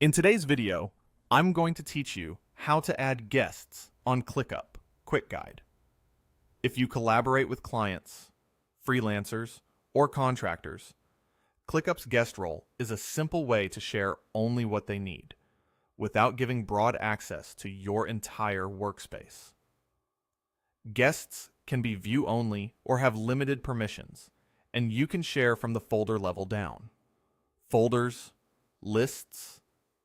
In today's video, I'm going to teach you how to add guests on ClickUp Quick Guide. If you collaborate with clients, freelancers, or contractors, ClickUp's guest role is a simple way to share only what they need, without giving broad access to your entire workspace. Guests can be view-only or have limited permissions, and you can share from the folder level down. Folders, lists,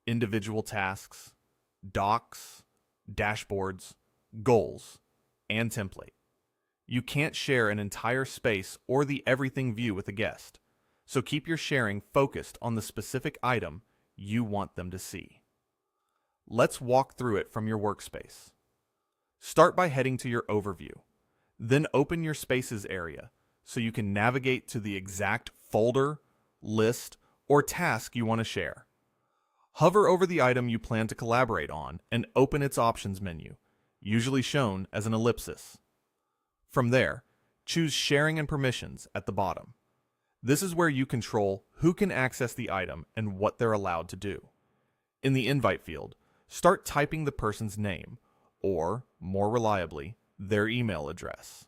individual tasks, docs, dashboards, goals, and template. You can't share an entire space or the everything view with a guest, so keep your sharing focused on the specific item you want them to see. Let's walk through it from your workspace. Start by heading to your overview. Then open your Spaces area so you can navigate to the exact folder, list, or task you want to share. Hover over the item you plan to collaborate on and open its options menu, usually shown as an ellipsis. From there, choose Sharing and Permissions at the bottom. This is where you control who can access the item and what they're allowed to do. In the Invite field, start typing the person's name, or, more reliably, their email address.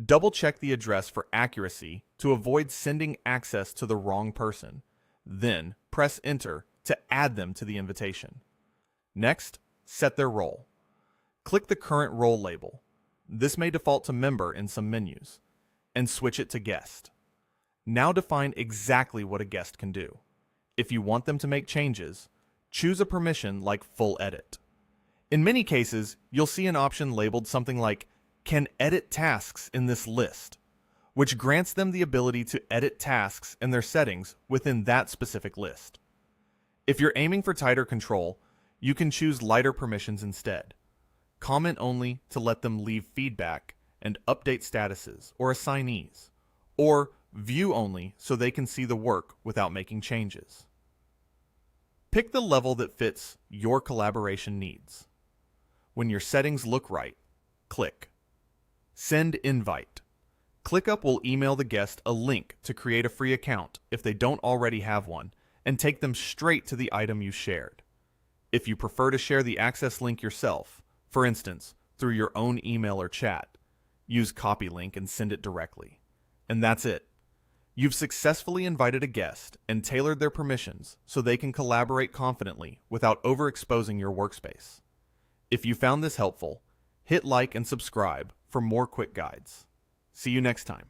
Double-check the address for accuracy to avoid sending access to the wrong person. Then, press Enter to add them to the invitation. Next, set their role. Click the current role label. This may default to Member in some menus, and switch it to Guest. Now define exactly what a guest can do. If you want them to make changes, choose a permission like Full Edit. In many cases, you'll see an option labeled something like Can Edit Tasks in this list, which grants them the ability to edit tasks and their settings within that specific list. If you're aiming for tighter control, you can choose lighter permissions instead. Comment only to let them leave feedback and update statuses or assignees, or view only so they can see the work without making changes. Pick the level that fits your collaboration needs. When your settings look right, click Send Invite. ClickUp will email the guest a link to create a free account if they don't already have one, and take them straight to the item you shared. If you prefer to share the access link yourself, for instance, through your own email or chat, use Copy Link and send it directly. And that's it. You've successfully invited a guest and tailored their permissions so they can collaborate confidently without overexposing your workspace. If you found this helpful, hit like and subscribe for more quick guides. See you next time.